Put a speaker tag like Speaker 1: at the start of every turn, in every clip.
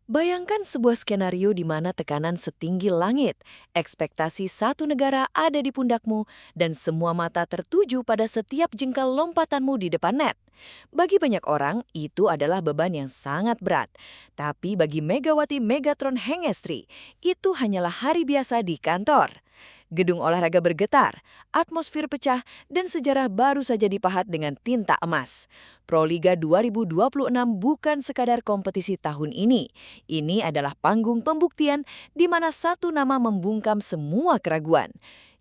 Speaker 1: Bayangkan sebuah skenario di mana tekanan setinggi langit, ekspektasi satu negara ada di pundakmu, dan semua mata tertuju pada setiap jengkal lompatanmu di depan net. Bagi banyak orang, itu adalah beban yang sangat berat. Tapi bagi Megawati Megatron Hengestri, itu hanyalah hari biasa di kantor. Gedung olahraga bergetar, atmosfer pecah, dan sejarah baru saja dipahat dengan tinta emas. Proliga 2026 bukan sekadar kompetisi tahun ini. Ini adalah panggung pembuktian di mana satu nama membungkam semua keraguan.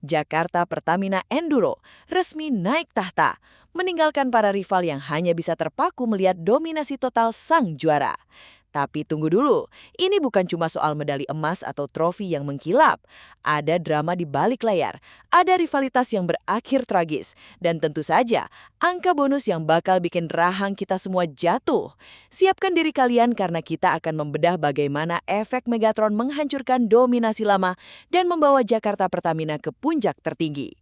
Speaker 1: Jakarta Pertamina Enduro resmi naik tahta, meninggalkan para rival yang hanya bisa terpaku melihat dominasi total sang juara. Tapi tunggu dulu, ini bukan cuma soal medali emas atau trofi yang mengkilap. Ada drama di balik layar, ada rivalitas yang berakhir tragis, dan tentu saja angka bonus yang bakal bikin rahang kita semua jatuh. Siapkan diri kalian karena kita akan membedah bagaimana efek Megatron menghancurkan dominasi lama dan membawa Jakarta Pertamina ke puncak tertinggi.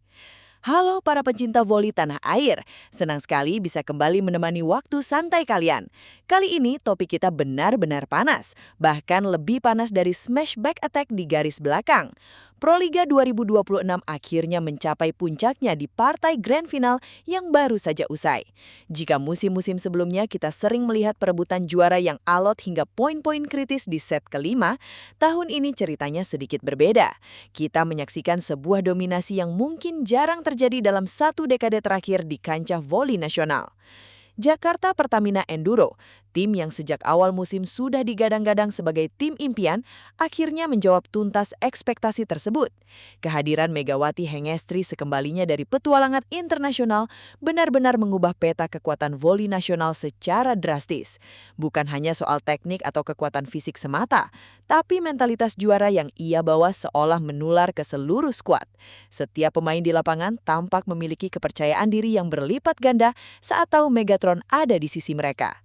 Speaker 1: Halo para pencinta voli tanah air, senang sekali bisa kembali menemani waktu santai kalian. Kali ini topik kita benar-benar panas, bahkan lebih panas dari smash back attack di garis belakang. Proliga 2026 akhirnya mencapai puncaknya di partai grand final yang baru saja usai. Jika musim-musim sebelumnya kita sering melihat perebutan juara yang alot hingga poin-poin kritis di set kelima, tahun ini ceritanya sedikit berbeda. Kita menyaksikan sebuah dominasi yang mungkin jarang terjadi dalam satu dekade terakhir di kancah voli nasional. Jakarta Pertamina Enduro, tim yang sejak awal musim sudah digadang-gadang sebagai tim impian, akhirnya menjawab tuntas ekspektasi tersebut. Kehadiran Megawati Hengestri sekembalinya dari petualangan internasional benar-benar mengubah peta kekuatan voli nasional secara drastis. Bukan hanya soal teknik atau kekuatan fisik semata, tapi mentalitas juara yang ia bawa seolah menular ke seluruh skuad. Setiap pemain di lapangan tampak memiliki kepercayaan diri yang berlipat ganda saat tahu Megatron ada di sisi mereka.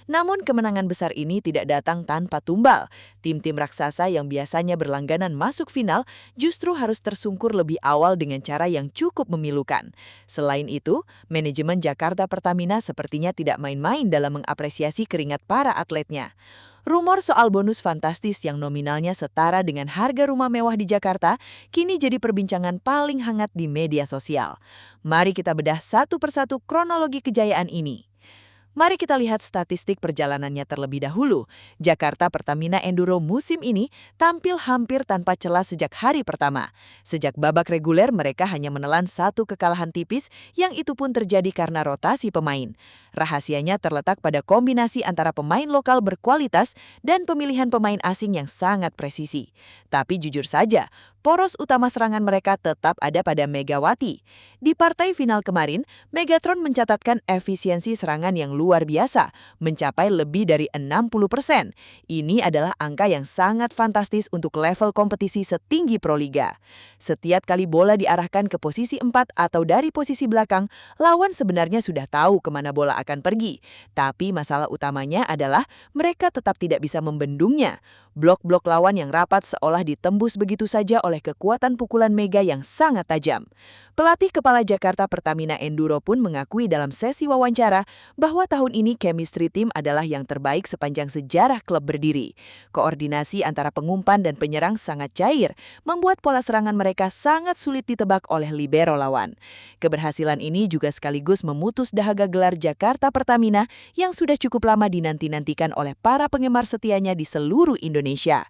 Speaker 1: Namun kemenangan besar ini tidak datang tanpa tumbal. Tim-tim raksasa yang biasanya berlangganan masuk final justru harus tersungkur lebih awal dengan cara yang cukup memilukan. Selain itu, manajemen Jakarta Pertamina sepertinya tidak main-main dalam mengapresiasi keringat para atletnya. Rumor soal bonus fantastis yang nominalnya setara dengan harga rumah mewah di Jakarta kini jadi perbincangan paling hangat di media sosial. Mari kita bedah satu persatu kronologi kejayaan ini. Mari kita lihat statistik perjalanannya terlebih dahulu. Jakarta Pertamina Enduro musim ini tampil hampir tanpa celah sejak hari pertama. Sejak babak reguler mereka hanya menelan satu kekalahan tipis yang itu pun terjadi karena rotasi pemain. Rahasianya terletak pada kombinasi antara pemain lokal berkualitas dan pemilihan pemain asing yang sangat presisi. Tapi jujur saja, poros utama serangan mereka tetap ada pada Megawati. Di partai final kemarin, Megatron mencatatkan efisiensi serangan yang luar biasa, mencapai lebih dari 60%. Ini adalah angka yang sangat fantastis untuk level kompetisi setinggi Proliga. Setiap kali bola diarahkan ke posisi 4 atau dari posisi belakang, lawan sebenarnya sudah tahu kemana bola akan pergi. Tapi masalah utamanya adalah mereka tetap tidak bisa membendungnya. Blok-blok lawan yang rapat seolah ditembus begitu saja oleh kekuatan pukulan Mega yang sangat tajam. Pelatih kepala Jakarta Pertamina Enduro pun mengakui dalam sesi wawancara bahwa tahun ini chemistry tim adalah yang terbaik sepanjang sejarah klub berdiri. Koordinasi antara pengumpan dan penyerang sangat cair, membuat pola serangan mereka sangat sulit ditebak oleh libero lawan. Keberhasilan ini juga sekaligus memutus dahaga gelar Jakarta Pertamina yang sudah cukup lama dinanti-nantikan oleh para penggemar setianya di seluruh Indonesia.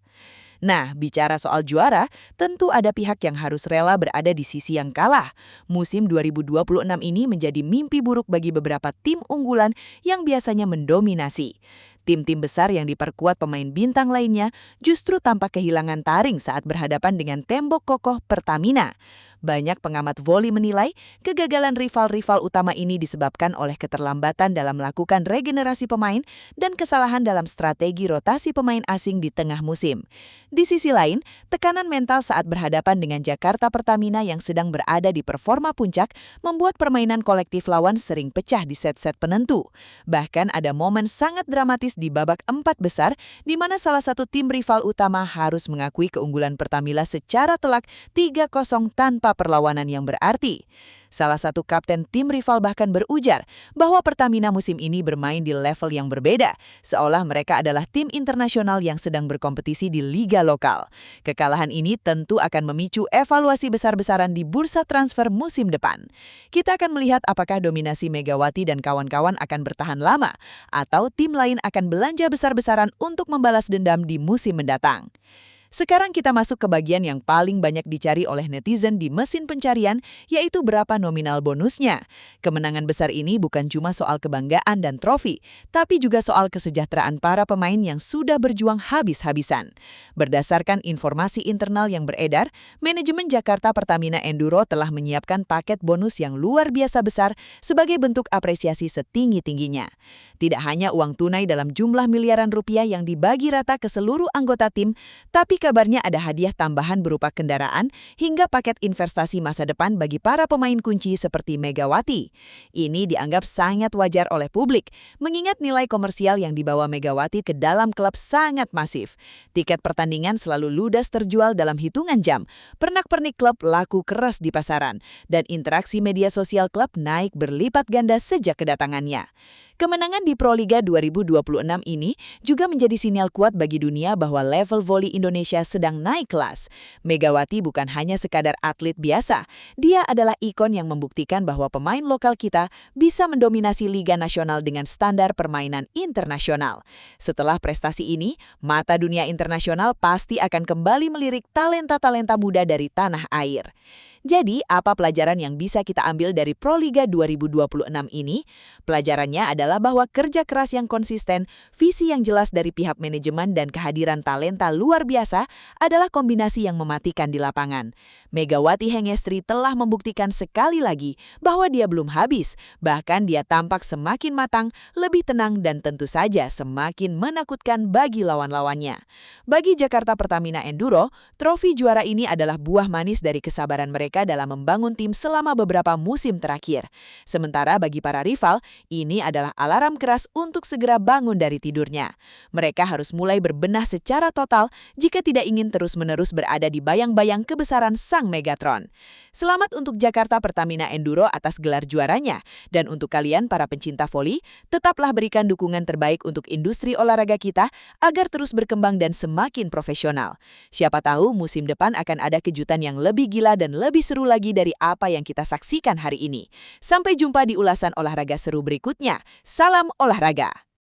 Speaker 1: Nah, bicara soal juara, tentu ada pihak yang harus rela berada di sisi yang kalah. Musim 2026 ini menjadi mimpi buruk bagi beberapa tim unggulan yang biasanya mendominasi. Tim-tim besar yang diperkuat pemain bintang lainnya justru tampak kehilangan taring saat berhadapan dengan tembok kokoh Pertamina. Banyak pengamat voli menilai kegagalan rival-rival utama ini disebabkan oleh keterlambatan dalam melakukan regenerasi pemain dan kesalahan dalam strategi rotasi pemain asing di tengah musim. Di sisi lain, tekanan mental saat berhadapan dengan Jakarta Pertamina yang sedang berada di performa puncak membuat permainan kolektif lawan sering pecah di set-set penentu. Bahkan ada momen sangat dramatis di babak 4 besar di mana salah satu tim rival utama harus mengakui keunggulan Pertamina secara telak 3-0 tanpa
Speaker 2: tanpa perlawanan yang berarti. Salah satu kapten tim rival bahkan berujar bahwa Pertamina musim ini bermain di level yang berbeda, seolah mereka adalah tim internasional yang sedang berkompetisi di liga lokal. Kekalahan ini tentu akan memicu evaluasi besar-besaran di bursa transfer musim depan. Kita akan melihat apakah dominasi Megawati dan kawan-kawan akan bertahan lama, atau tim lain akan belanja besar-besaran untuk membalas dendam di musim mendatang. Sekarang kita masuk ke bagian yang paling banyak dicari oleh netizen di mesin pencarian, yaitu berapa nominal bonusnya. Kemenangan besar ini bukan cuma soal kebanggaan dan trofi, tapi juga soal kesejahteraan para pemain yang sudah berjuang habis-habisan. Berdasarkan informasi internal yang beredar, manajemen Jakarta Pertamina Enduro telah menyiapkan paket bonus yang luar biasa besar sebagai bentuk apresiasi setinggi-tingginya. Tidak hanya uang tunai dalam jumlah miliaran rupiah yang dibagi rata ke seluruh anggota tim, tapi kabarnya ada hadiah tambahan berupa kendaraan hingga paket investasi masa depan bagi para pemain kunci seperti Megawati. Ini dianggap sangat wajar oleh publik, mengingat nilai komersial yang dibawa Megawati ke dalam klub sangat masif. Tiket pertandingan selalu ludas terjual dalam hitungan jam, pernak-pernik klub laku keras di pasaran, dan interaksi media sosial klub naik berlipat ganda sejak kedatangannya. Kemenangan di Proliga 2026 ini juga menjadi sinyal kuat bagi dunia bahwa level voli Indonesia sedang naik kelas. Megawati bukan hanya sekadar atlet biasa, dia adalah ikon yang membuktikan bahwa pemain lokal kita bisa mendominasi Liga Nasional dengan standar permainan internasional. Setelah prestasi ini, mata dunia internasional pasti akan kembali melirik talenta-talenta muda dari tanah air. Jadi, apa pelajaran yang bisa kita ambil dari Proliga 2026 ini? Pelajarannya adalah bahwa kerja keras yang konsisten, visi yang jelas dari pihak manajemen dan kehadiran talenta luar biasa adalah kombinasi yang mematikan di lapangan. Megawati Hengestri telah membuktikan sekali lagi bahwa dia belum habis, bahkan dia tampak semakin matang, lebih tenang dan tentu saja semakin menakutkan bagi lawan-lawannya. Bagi Jakarta Pertamina Enduro, trofi juara ini adalah buah manis dari kesabaran mereka dalam membangun tim selama beberapa musim terakhir. Sementara bagi para rival, ini adalah alarm keras untuk segera bangun dari tidurnya. Mereka harus mulai berbenah secara total jika tidak ingin terus-menerus berada di bayang-bayang kebesaran sang Megatron. Selamat untuk Jakarta Pertamina Enduro atas gelar juaranya. Dan untuk kalian para pencinta voli, tetaplah berikan dukungan terbaik untuk industri olahraga kita agar terus berkembang dan semakin profesional. Siapa tahu musim depan akan ada kejutan yang lebih gila dan lebih seru lagi dari apa yang kita saksikan hari ini. Sampai jumpa di ulasan olahraga seru berikutnya. Salam olahraga!